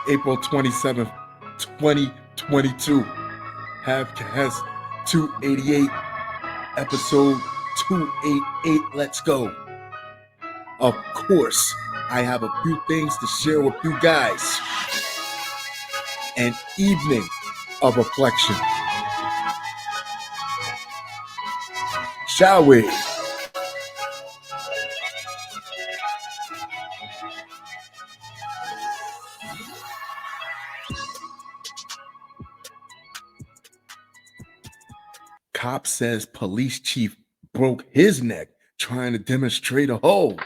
April 27th, 2022. Halfcast 288, episode 288. Let's go. Of course, I have a few things to share with you guys. An evening of reflection. Shall we? Cop says police chief broke his neck trying to demonstrate a hold.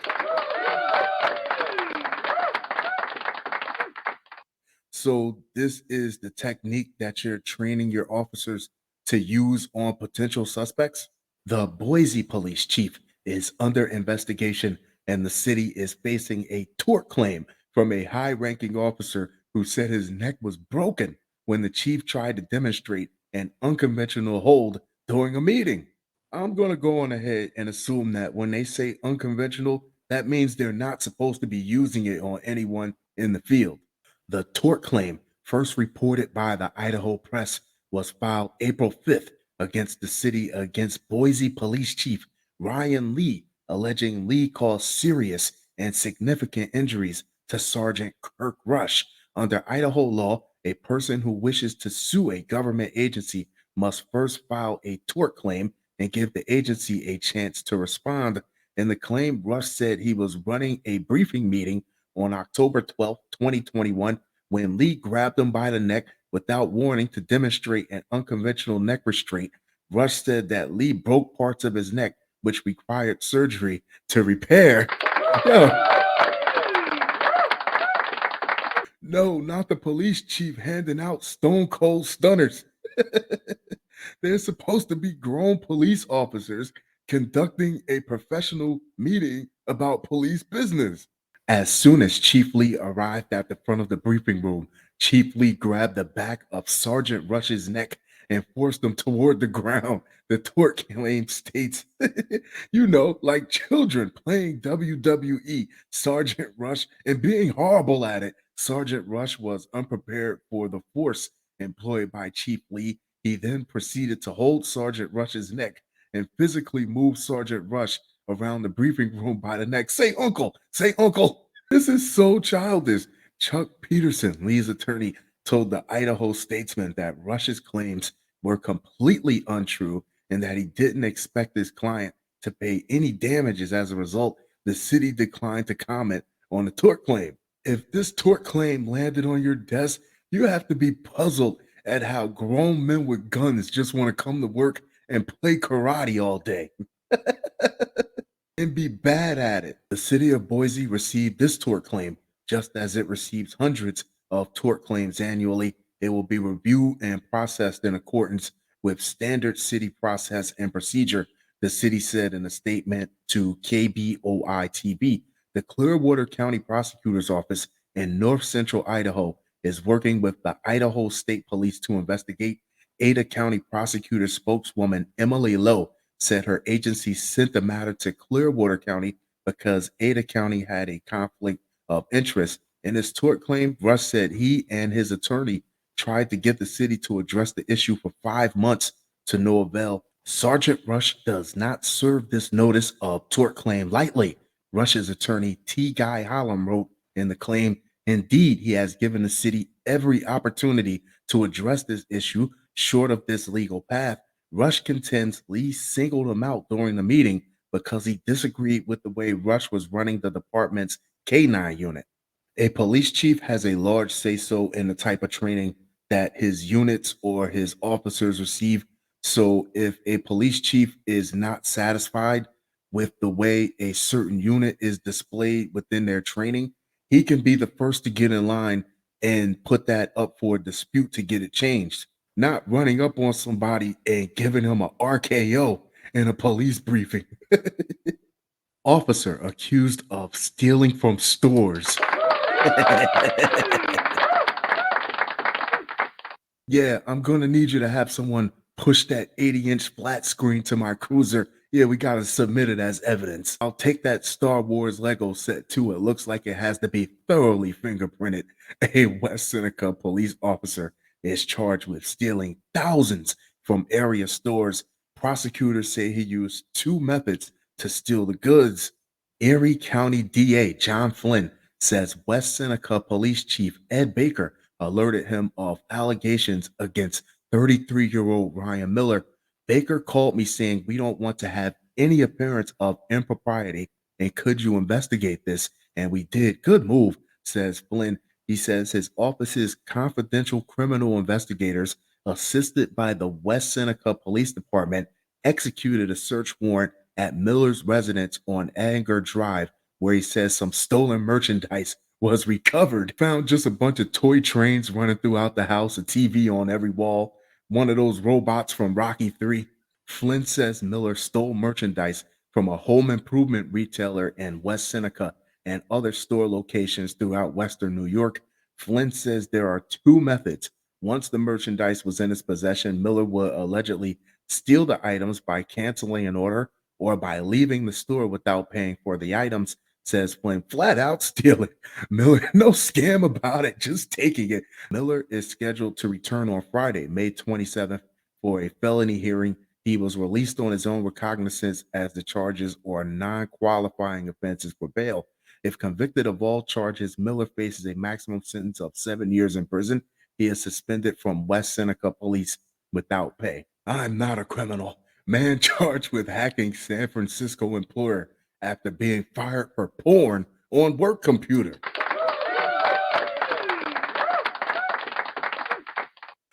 So this is the technique that you're training your officers to use on potential suspects? The Boise police chief is under investigation and the city is facing a tort claim from a high-ranking officer who said his neck was broken when the chief tried to demonstrate an unconventional hold during a meeting. I'm going to go on ahead and assume that when they say unconventional, that means they're not supposed to be using it on anyone in the field. The tort claim, first reported by the Idaho Press, was filed April 5th against the city against Boise Police Chief Ryan Lee, alleging Lee caused serious and significant injuries to Sergeant Kirk Rush. Under Idaho law, a person who wishes to sue a government agency must first file a tort claim and give the agency a chance to respond. In the claim, Rush said he was running a briefing meeting on October 12, 2021, when Lee grabbed him by the neck without warning to demonstrate an unconventional neck restraint. Rush said that Lee broke parts of his neck, which required surgery to repair. Yo, no, not the police chief handing out stone cold stunners. They're supposed to be grown police officers conducting a professional meeting about police business. As soon as Chief Lee arrived at the front of the briefing room, Chief Lee grabbed the back of Sergeant Rush's neck and forced him toward the ground. The tort claim states, like children playing WWE, Sergeant Rush, and being horrible at it. Sergeant Rush was unprepared for the force employed by Chief Lee. He then proceeded to hold Sergeant Rush's neck and physically move Sergeant Rush around the briefing room by the neck. Say, uncle, say, uncle. This is so childish. Chuck Peterson, Lee's attorney, told the Idaho Statesman that Rush's claims were completely untrue and that he didn't expect his client to pay any damages as a result. The city declined to comment on the tort claim. If this tort claim landed on your desk, you have to be puzzled at how grown men with guns just want to come to work and play karate all day and be bad at it. The city of Boise received this tort claim just as it receives hundreds of tort claims annually. It will be reviewed and processed in accordance with standard city process and procedure, the city said in a statement to KBOI TV. The Clearwater County Prosecutor's Office in North Central Idaho is working with the Idaho State Police to investigate. Ada County Prosecutor spokeswoman Emily Lowe said her agency sent the matter to Clearwater County because Ada County had a conflict of interest. In his tort claim, Rush said he and his attorney tried to get the city to address the issue for 5 months to no avail. Sergeant Rush does not serve this notice of tort claim lightly. Rush's attorney, T. Guy Hallam, wrote in the claim, indeed, he has given the city every opportunity to address this issue short of this legal path. Rush contends Lee singled him out during the meeting because he disagreed with the way Rush was running the department's K9 unit. A police chief has a large say-so in the type of training that his units or his officers receive. So if a police chief is not satisfied with the way a certain unit is displayed within their training, he can be the first to get in line and put that up for a dispute to get it changed, not running up on somebody and giving him a RKO in a police briefing. Officer accused of stealing from stores. Yeah, I'm going to need you to have someone push that 80-inch flat screen to my cruiser Yeah, we gotta submit it as evidence. I'll take that Star Wars Lego set too. It looks like it has to be thoroughly fingerprinted. A West Seneca police officer is charged with stealing thousands from area stores. Prosecutors say he used two methods to steal the goods. Erie County DA John Flynn says West Seneca Police Chief Ed Baker alerted him of allegations against 33-year-old Ryan Miller. Baker called me saying, "We don't want to have any appearance of impropriety. And could you investigate this?" And we did. Good move, says Flynn. He says his office's confidential criminal investigators, assisted by the West Seneca Police Department, executed a search warrant at Miller's residence on Anger Drive, where he says some stolen merchandise was recovered. Found just a bunch of toy trains running throughout the house, a TV on every wall, one of those robots from Rocky 3. Flynn says Miller stole merchandise from a home improvement retailer in West Seneca and other store locations throughout Western New York. Flynn says there are two methods. Once the merchandise was in his possession, Miller would allegedly steal the items by canceling an order or by leaving the store without paying for the items, says Flynn. Flat out stealing. Miller, no scam about it, just taking it. Miller is scheduled to return on Friday, May 27th, for a felony hearing. He was released on his own recognizance as the charges are non qualifying offenses for bail. If convicted of all charges, Miller faces a maximum sentence of 7 years in prison. He is suspended from West Seneca Police without pay. I'm not a criminal. Man charged with hacking San Francisco employer after being fired for porn on work computer.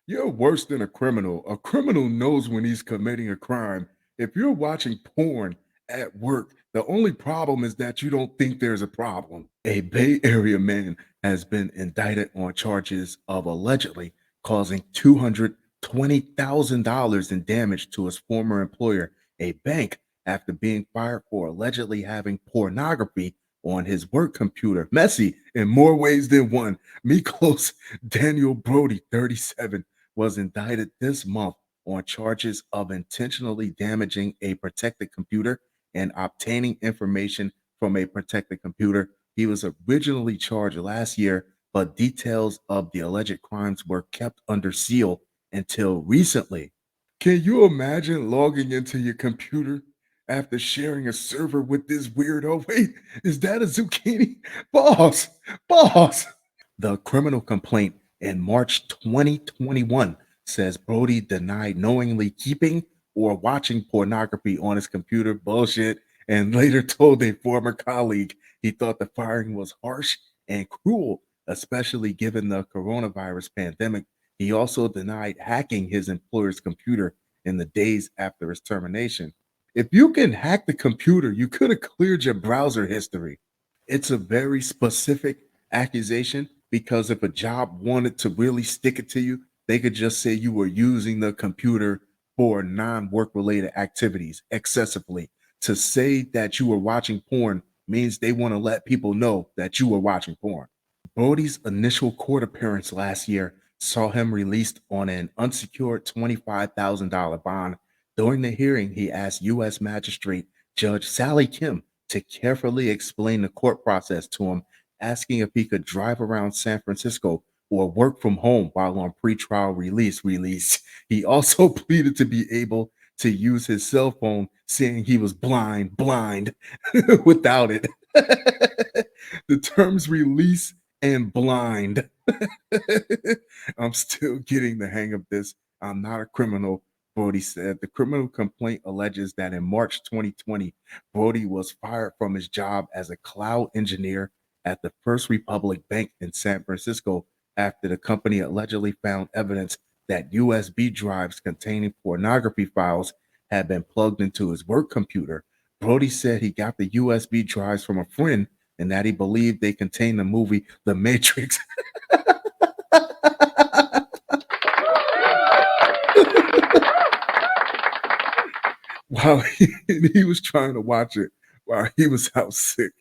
You're worse than a criminal. A criminal knows when he's committing a crime. If you're watching porn at work, the only problem is that you don't think there's a problem. A Bay Area man has been indicted on charges of allegedly causing $220,000 in damage to his former employer, a bank, after being fired for allegedly having pornography on his work computer. Messy in more ways than one. Miklos Daniel Brody, 37, was indicted this month on charges of intentionally damaging a protected computer and obtaining information from a protected computer. He was originally charged last year, but details of the alleged crimes were kept under seal until recently. Can you imagine logging into your computer after sharing a server with this weirdo? Wait, is that a zucchini? Boss, boss. The criminal complaint in March 2021 says Brody denied knowingly keeping or watching pornography on his computer. Bullshit. And later told a former colleague he thought the firing was harsh and cruel, especially given the coronavirus pandemic. He also denied hacking his employer's computer in the days after his termination. If you can hack the computer, you could have cleared your browser history. It's a very specific accusation because if a job wanted to really stick it to you, they could just say you were using the computer for non-work related activities excessively. To say that you were watching porn means they want to let people know that you were watching porn. Brody's initial court appearance last year saw him released on an unsecured $25,000 bond. During the hearing, he asked U.S. Magistrate Judge Sally Kim to carefully explain the court process to him, asking if he could drive around San Francisco or work from home while on pretrial release. He also pleaded to be able to use his cell phone, saying he was blind without it. The terms release and blind. I'm still getting the hang of this. I'm not a criminal, Brody said. The criminal complaint alleges that in March 2020, Brody was fired from his job as a cloud engineer at the First Republic Bank in San Francisco after the company allegedly found evidence that USB drives containing pornography files had been plugged into his work computer. Brody said he got the USB drives from a friend and that he believed they contained the movie The Matrix. While he was trying to watch it while he was out sick.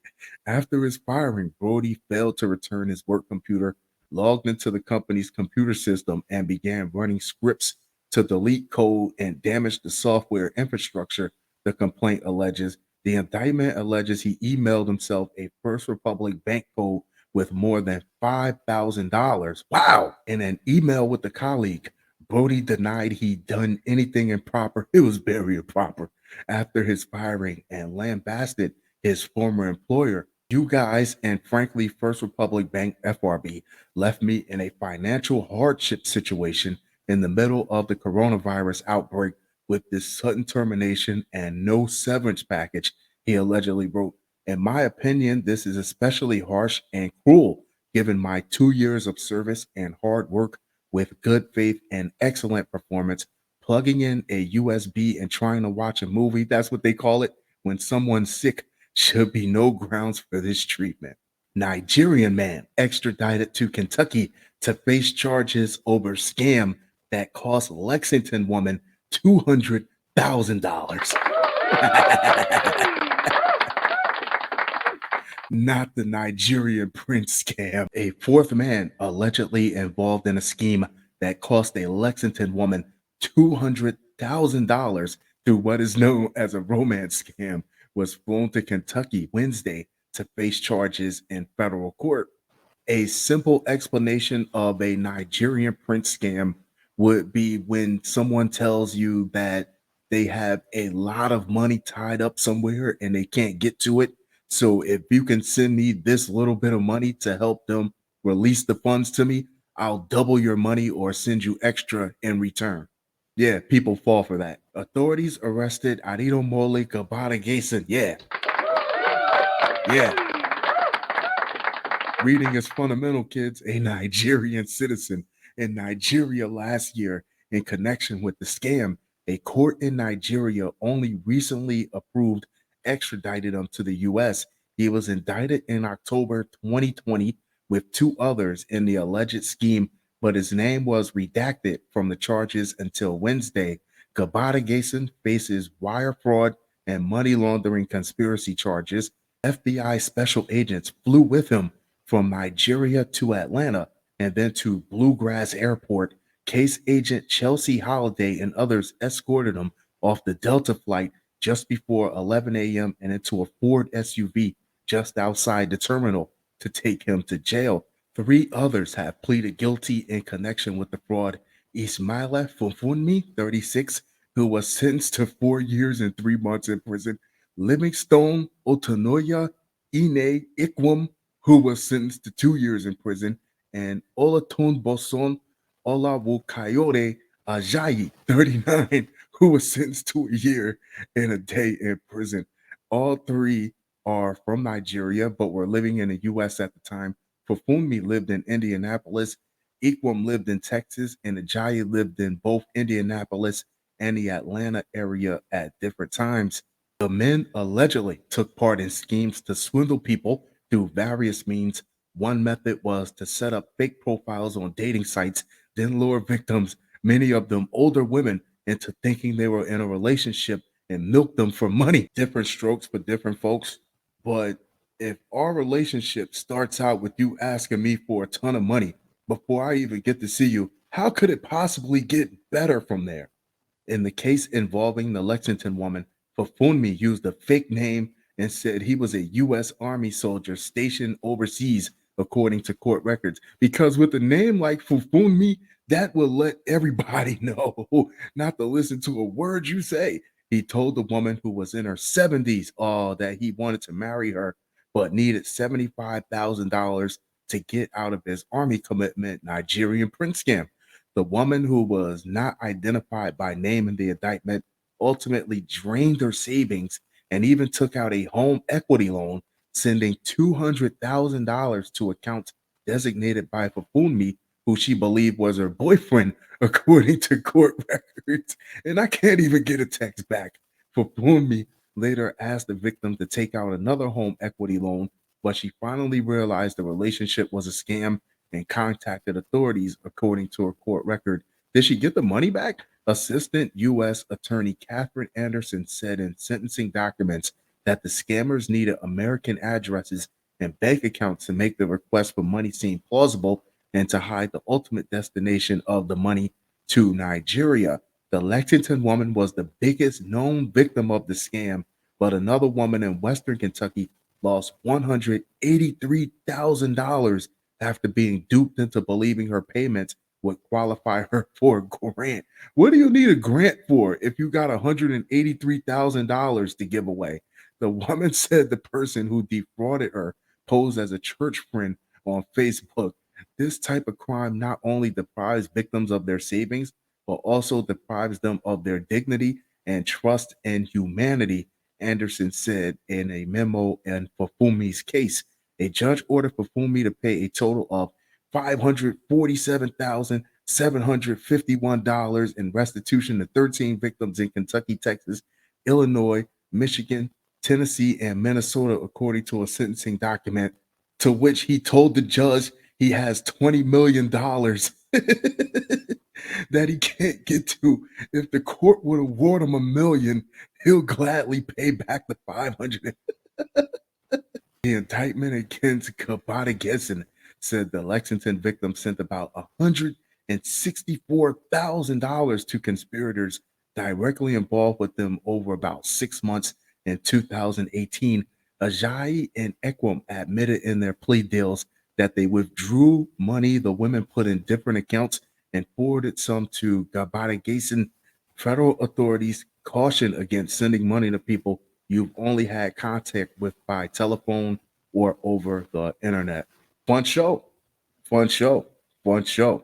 After his firing, Brody failed to return his work computer, logged into the company's computer system, and began running scripts to delete code and damage the software infrastructure the complaint alleges. The indictment alleges he emailed himself a First Republic bank code with more than $5,000. Wow! In an email with a colleague, Brody denied he'd done anything improper. It was very improper after his firing and lambasted his former employer. You guys and frankly, First Republic Bank FRB left me in a financial hardship situation in the middle of the coronavirus outbreak with this sudden termination and no severance package, he allegedly wrote. In my opinion, this is especially harsh and cruel given my 2 years of service and hard work with good faith and excellent performance. Plugging in a USB and trying to watch a movie, that's what they call it, when someone's sick, should be no grounds for this treatment. Nigerian man extradited to Kentucky to face charges over scam that cost Lexington woman $200,000. Not the Nigerian prince scam. A fourth man allegedly involved in a scheme that cost a Lexington woman $200,000 through what is known as a romance scam was flown to Kentucky Wednesday to face charges in federal court. A simple explanation of a Nigerian prince scam would be when someone tells you that they have a lot of money tied up somewhere and they can't get to it. So if you can send me this little bit of money to help them release the funds to me, I'll double your money or send you extra in return. Yeah, people fall for that. Authorities arrested Arito Mole Gabata Gason. Yeah, yeah. Reading is fundamental, kids. A Nigerian citizen in Nigeria last year in connection with the scam. A court in Nigeria only recently approved extradited him to the US. He was indicted in October 2020 with two others in the alleged scheme, but his name was redacted from the charges until Wednesday. Gabata Gason faces wire fraud and money laundering conspiracy charges. FBI special agents flew with him from Nigeria to Atlanta and then to Bluegrass Airport. Case agent Chelsea Holiday and others escorted him off the Delta flight just before 11 a.m. and into a Ford SUV just outside the terminal to take him to jail. Three others have pleaded guilty in connection with the fraud. Ismaila Funfunmi, 36, who was sentenced to 4 years and 3 months in prison. Livingstone Otonoya Ine Ikwum, who was sentenced to 2 years in prison, and Olatun Boson Olawokayore Ajayi, 39, who was sentenced to a year and a day in prison. All three are from Nigeria, but were living in the U.S. at the time. Fufumi lived in Indianapolis, Ikwam lived in Texas, and Ajayi lived in both Indianapolis and the Atlanta area at different times. The men allegedly took part in schemes to swindle people through various means. One method was to set up fake profiles on dating sites, then lure victims, many of them older women, into thinking they were in a relationship and milk them for money. Different strokes for different folks. But if our relationship starts out with you asking me for a ton of money before I even get to see you, how could it possibly get better from there? In the case involving the Lexington woman, Fafunmi used a fake name and said he was a U.S. Army soldier stationed overseas, according to court records. Because with a name like Fafunmi, that will let everybody know not to listen to a word you say. He told the woman who was in her 70s that he wanted to marry her, but needed $75,000 to get out of his Army commitment. Nigerian prince scam. The woman, who was not identified by name in the indictment, ultimately drained her savings and even took out a home equity loan, sending $200,000 to accounts designated by Fafunmi, who she believed was her boyfriend, according to court records. And I can't even get a text back. Fafunmi later asked the victim to take out another home equity loan, but she finally realized the relationship was a scam and contacted authorities, according to a court record. Did she get the money back? Assistant U.S. Attorney Catherine Anderson said in sentencing documents that the scammers needed American addresses and bank accounts to make the request for money seem plausible and to hide the ultimate destination of the money to Nigeria. The Lexington woman was the biggest known victim of the scam, but another woman in Western Kentucky lost $183,000 after being duped into believing her payments would qualify her for a grant. What do you need a grant for if you got $183,000 to give away? The woman said the person who defrauded her posed as a church friend on Facebook. This type of crime not only deprives victims of their savings, but also deprives them of their dignity and trust in humanity, Anderson said in a memo in Fufumi's case. A judge ordered Fufumi to pay a total of $547,751 in restitution to 13 victims in Kentucky, Texas, Illinois, Michigan, Tennessee, and Minnesota, according to a sentencing document, to which he told the judge he has $20 million that he can't get to. If the court would award him $1 million, he'll gladly pay back the 500. The indictment against Kabata said the Lexington victim sent about $164,000 to conspirators directly involved with them over about 6 months in 2018. Ajayi and Ekwem admitted in their plea deals that they withdrew money the women put in different accounts and forwarded some to Kabata. Federal authorities caution against sending money to people you've only had contact with by telephone or over the internet. Fun show, fun show, fun show.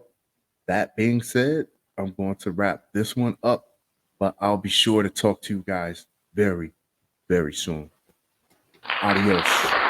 That being said, I'm going to wrap this one up, but I'll be sure to talk to you guys very, very soon. Adios.